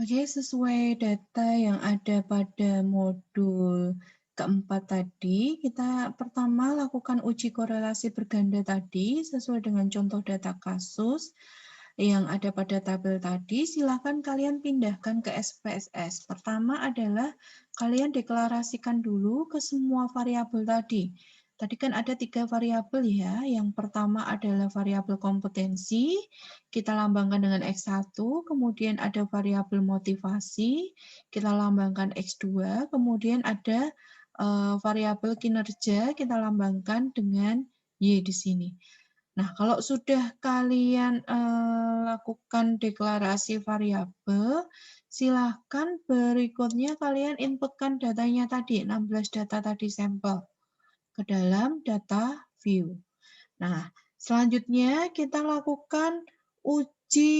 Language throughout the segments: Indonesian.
Oke, sesuai data yang ada pada modul keempat tadi, kita pertama lakukan uji korelasi berganda tadi sesuai dengan contoh data kasus yang ada pada tabel tadi. Silakan kalian pindahkan ke SPSS. Pertama adalah kalian deklarasikan dulu ke semua variabel tadi. Tadi kan ada 3 variabel ya. Yang pertama adalah variabel kompetensi, kita lambangkan dengan X1, kemudian ada variabel motivasi, kita lambangkan X2, kemudian ada variabel kinerja, kita lambangkan dengan Y di sini. Nah, kalau sudah kalian lakukan deklarasi variabel, silahkan berikutnya kalian inputkan datanya tadi, 16 data tadi sampel, ke dalam data view. Nah, selanjutnya kita lakukan uji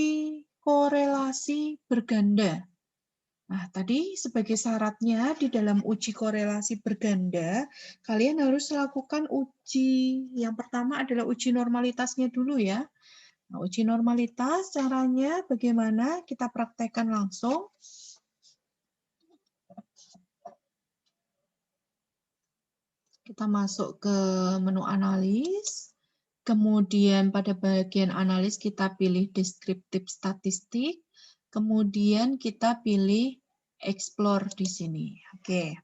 korelasi berganda. Nah, tadi sebagai syaratnya di dalam uji korelasi berganda, kalian harus lakukan uji. Yang pertama adalah uji normalitasnya dulu ya. Nah, uji normalitas caranya bagaimana? Kita praktekkan langsung. Kita masuk ke menu analis. Kemudian pada bagian analis kita pilih deskriptif statistik. Kemudian kita pilih explore di sini. Oke.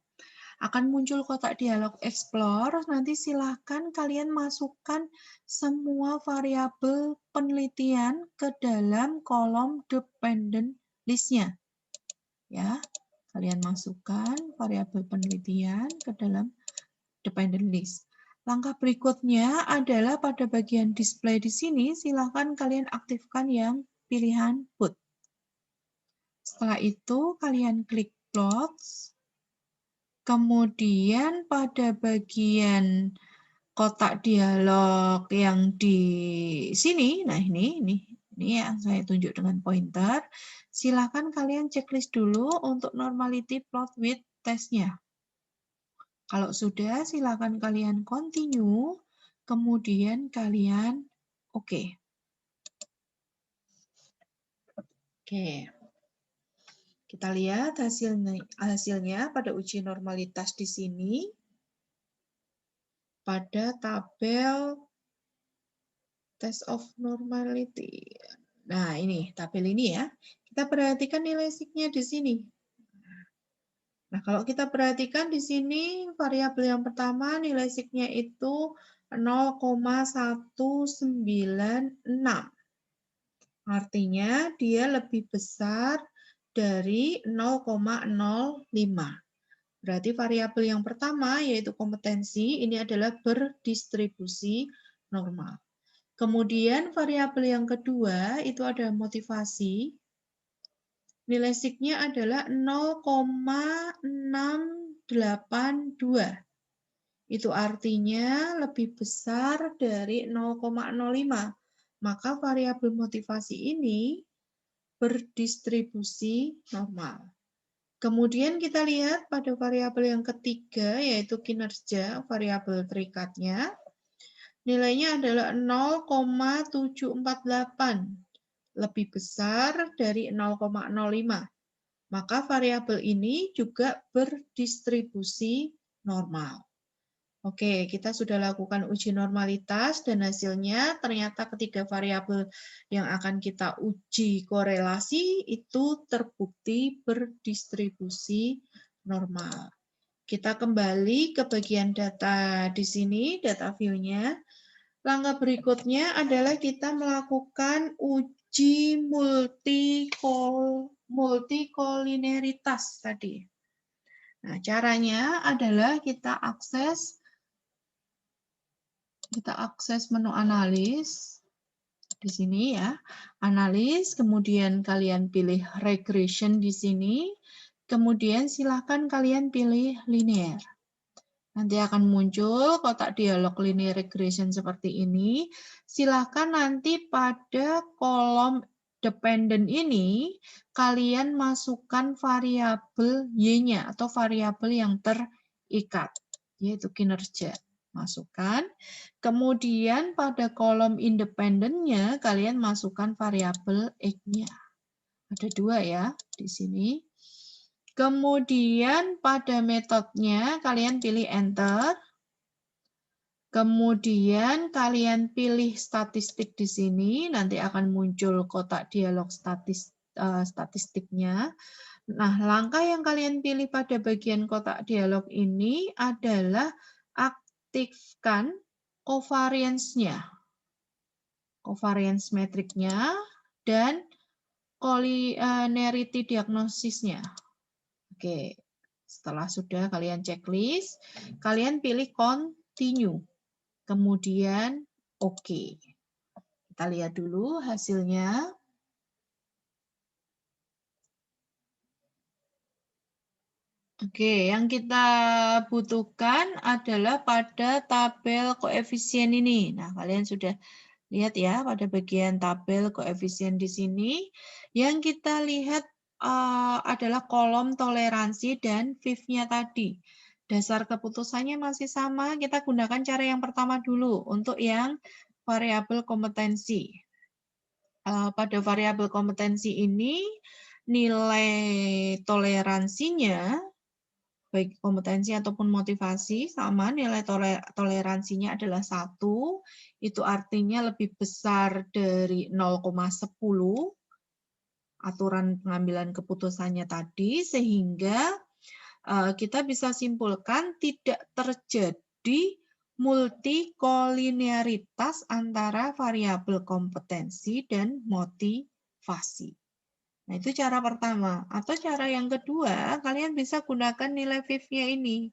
Akan muncul kotak dialog explore. Nanti silahkan kalian masukkan semua variabel penelitian ke dalam kolom dependent list-nya. Ya, kalian masukkan variabel penelitian ke dalam dependent list. Langkah berikutnya adalah pada bagian display di sini, silakan kalian aktifkan yang pilihan put. Setelah itu, kalian klik plots. Kemudian pada bagian kotak dialog yang di sini, nah ini yang saya tunjuk dengan pointer, silakan kalian checklist dulu untuk normality plot with testnya. Kalau sudah, silakan kalian continue, kemudian kalian oke. Oke. Kita lihat hasilnya pada uji normalitas di sini. Pada tabel test of normality. Nah, ini tabel ini ya. Kita perhatikan nilai signya di sini. Nah, kalau kita perhatikan di sini variabel yang pertama nilai signya itu 0,196. Artinya dia lebih besar dari 0,05. Berarti variabel yang pertama yaitu kompetensi ini adalah berdistribusi normal. Kemudian variabel yang kedua itu ada motivasi. Nilai signya adalah 0,682. Itu artinya lebih besar dari 0,05. Maka variabel motivasi ini berdistribusi normal. Kemudian kita lihat pada variabel yang ketiga, yaitu kinerja, variabel terikatnya. Nilainya adalah 0,748, lebih besar dari 0,05. Maka variabel ini juga berdistribusi normal. Oke, kita sudah lakukan uji normalitas dan hasilnya ternyata ketiga variabel yang akan kita uji korelasi itu terbukti berdistribusi normal. Kita kembali ke bagian data di sini, data view-nya. Langkah berikutnya adalah kita melakukan uji multikolineritas tadi. Nah, caranya adalah kita akses menu analis di sini ya. Analis, kemudian kalian pilih regression di sini. Kemudian silakan kalian pilih linear. Nanti akan muncul kotak dialog linear regression seperti ini. Silakan nanti pada kolom dependent ini kalian masukkan variabel Y-nya atau variabel yang terikat, yaitu kinerja. Masukkan. Kemudian pada kolom independen-nya kalian masukkan variabel X-nya. Ada 2 ya di sini. Kemudian pada metodenya kalian pilih enter. Kemudian kalian pilih statistik di sini, nanti akan muncul kotak dialog statistiknya. Nah, langkah yang kalian pilih pada bagian kotak dialog ini adalah aktifkan covariance-nya, covariance metriknya, dan collinearity diagnosisnya. Oke, setelah sudah kalian checklist, kalian pilih continue. Kemudian oke. Kita lihat dulu hasilnya. Oke, yang kita butuhkan adalah pada tabel koefisien ini. Nah, kalian sudah lihat ya pada bagian tabel koefisien di sini. Yang kita lihat adalah kolom toleransi dan VIF-nya tadi. Dasar keputusannya masih sama, kita gunakan cara yang pertama dulu untuk yang variabel kompetensi. Pada variabel kompetensi ini, nilai toleransinya, baik kompetensi ataupun motivasi, sama nilai toleransinya adalah 1, itu artinya lebih besar dari 0,10 aturan pengambilan keputusannya tadi, sehingga kita bisa simpulkan tidak terjadi multikolinearitas antara variabel kompetensi dan motivasi. Nah, itu cara pertama. Atau cara yang kedua, kalian bisa gunakan nilai VIF-nya ini.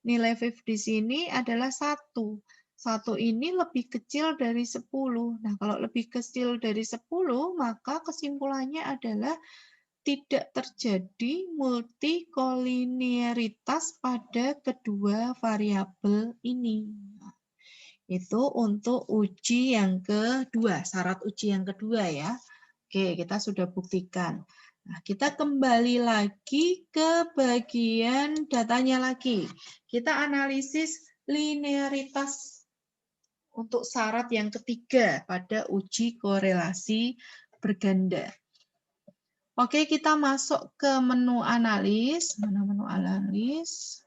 Nilai VIF di sini adalah 1. 1 ini lebih kecil dari 10. Nah, kalau lebih kecil dari 10, maka kesimpulannya adalah tidak terjadi multikolinearitas pada kedua variabel ini. Nah, itu untuk uji yang kedua, syarat uji yang kedua ya. Oke, kita sudah buktikan. Nah, kita kembali lagi ke bagian datanya lagi. Kita analisis linearitas untuk syarat yang ketiga pada uji korelasi berganda. Oke, kita masuk ke menu analis. Mana menu analis?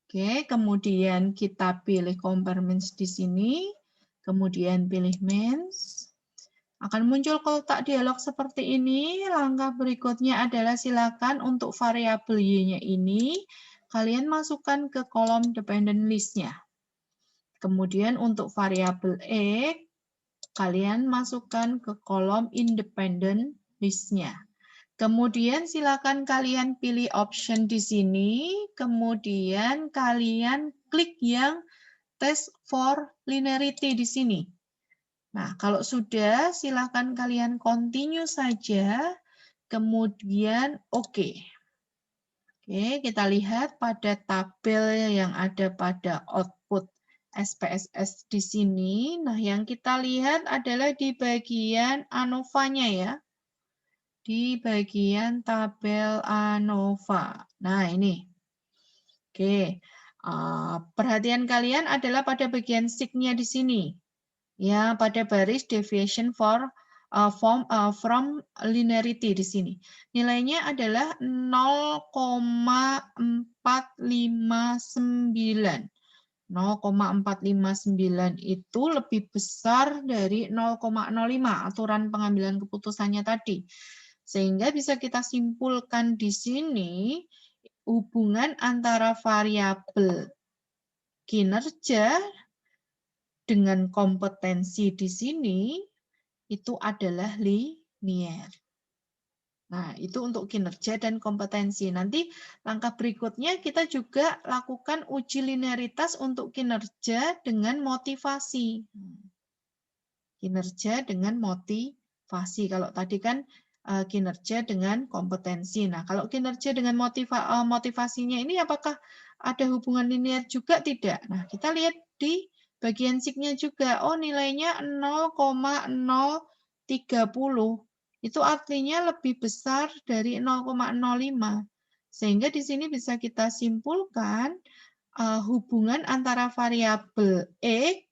Oke, kemudian kita pilih compare means di sini. Kemudian pilih means. Akan muncul kotak dialog seperti ini. Langkah berikutnya adalah silakan untuk variabel Y-nya ini, kalian masukkan ke kolom dependent list-nya. Kemudian untuk variabel E, kalian masukkan ke kolom independent list-nya. Kemudian silakan kalian pilih option di sini, kemudian kalian klik yang test for linearity di sini. Nah, kalau sudah, silakan kalian continue saja, kemudian oke. Oke, kita lihat pada tabel yang ada pada output SPSS di sini. Nah, yang kita lihat adalah di bagian ANOVA-nya ya. Di bagian tabel ANOVA. Nah, ini. Oke. Perhatian kalian adalah pada bagian sig-nya di sini. Ya, pada baris deviation from linearity di sini. Nilainya adalah 0,459. 0,459 itu lebih besar dari 0,05 aturan pengambilan keputusannya tadi. Sehingga bisa kita simpulkan di sini hubungan antara variabel kinerja dengan kompetensi di sini itu adalah linear. Nah, itu untuk kinerja dan kompetensi. Nanti langkah berikutnya kita juga lakukan uji linearitas untuk kinerja dengan motivasi. Kinerja dengan motivasi. Kalau tadi kan kinerja dengan kompetensi. Nah, kalau kinerja dengan motivasinya ini apakah ada hubungan linear juga? Tidak. Nah, kita lihat di bagian sig-nya juga. Oh, nilainya 0,030. Itu artinya lebih besar dari 0,05. Sehingga di sini bisa kita simpulkan hubungan antara variabel X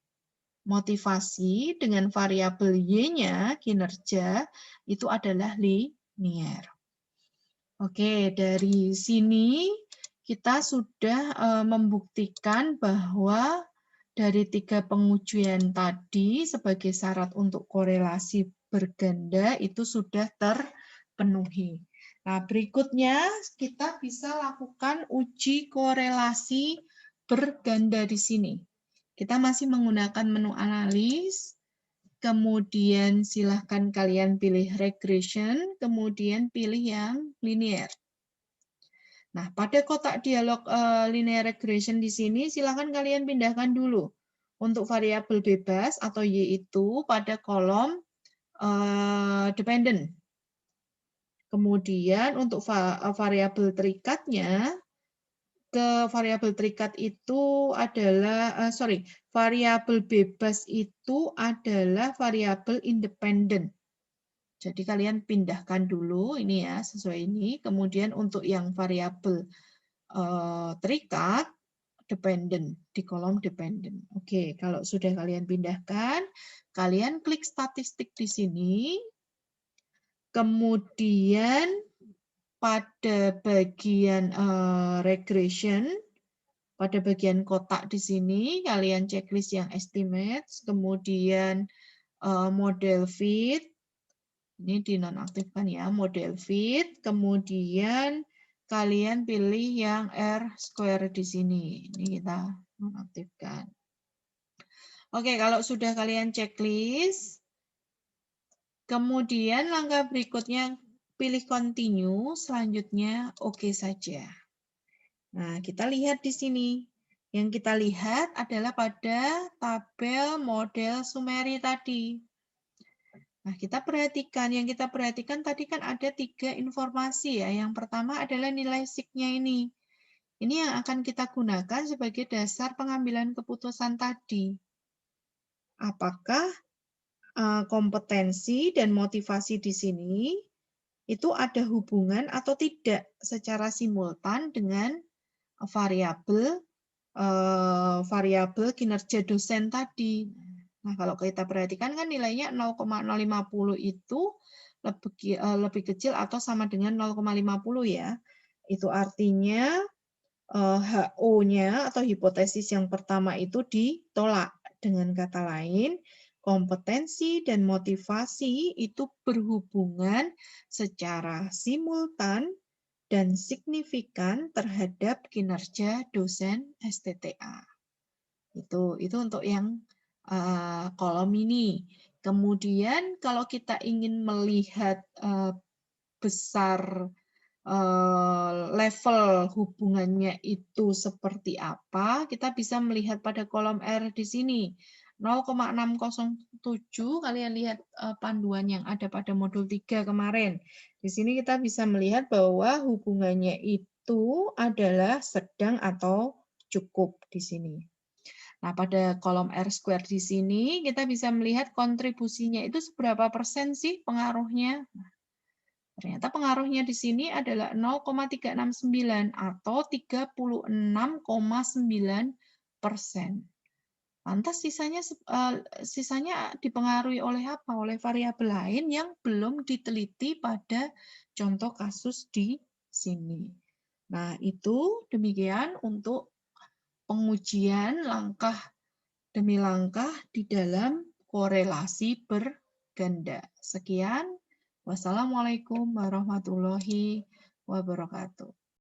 motivasi dengan variabel Y-nya, kinerja, itu adalah linear. Oke, dari sini kita sudah membuktikan bahwa dari 3 pengujian tadi sebagai syarat untuk korelasi berganda itu sudah terpenuhi. Nah, berikutnya kita bisa lakukan uji korelasi berganda di sini. Kita masih menggunakan menu analis, kemudian silahkan kalian pilih regression, kemudian pilih yang linear. Nah, pada kotak dialog linear regression di sini, silahkan kalian pindahkan dulu untuk variabel bebas atau Y itu pada kolom dependent. Kemudian untuk variabel terikatnya, ke variabel terikat itu adalah, variabel bebas itu adalah variabel independen. Jadi kalian pindahkan dulu ini ya, sesuai ini. Kemudian untuk yang variabel terikat, dependent, di kolom dependent. Oke, kalau sudah kalian pindahkan, kalian klik statistik di sini. Kemudian pada bagian regression, pada bagian kotak di sini, kalian checklist yang estimates, kemudian model fit, ini dinonaktifkan ya, model fit, kemudian kalian pilih yang R square di sini. Ini kita nonaktifkan. Oke, kalau sudah kalian checklist, kemudian langkah berikutnya pilih continue, selanjutnya oke saja. Nah, kita lihat di sini. Yang kita lihat adalah pada tabel model summary tadi. Nah, yang kita perhatikan tadi kan ada 3 informasi ya. Yang pertama adalah nilai SIG-nya ini. Ini yang akan kita gunakan sebagai dasar pengambilan keputusan tadi. Apakah kompetensi dan motivasi di sini itu ada hubungan atau tidak secara simultan dengan variabel kinerja dosen tadi. Nah, kalau kita perhatikan kan nilainya 0,050 itu lebih kecil atau sama dengan 0,50 ya. Itu artinya HO-nya atau hipotesis yang pertama itu ditolak. Dengan kata lain, kompetensi dan motivasi itu berhubungan secara simultan dan signifikan terhadap kinerja dosen STTA. Itu untuk yang kolom ini. Kemudian kalau kita ingin melihat besar level hubungannya itu seperti apa, kita bisa melihat pada kolom R di sini. 0,607, kalian lihat panduan yang ada pada modul 3 kemarin. Di sini kita bisa melihat bahwa hubungannya itu adalah sedang atau cukup di sini. Nah, pada kolom R square di sini kita bisa melihat kontribusinya itu seberapa persen sih pengaruhnya. Nah, ternyata pengaruhnya di sini adalah 0,369 atau 36,9%. Lantas sisanya dipengaruhi oleh apa? Oleh variabel lain yang belum diteliti pada contoh kasus di sini. Nah, itu demikian untuk pengujian langkah demi langkah di dalam korelasi berganda. Sekian. Wassalamualaikum warahmatullahi wabarakatuh.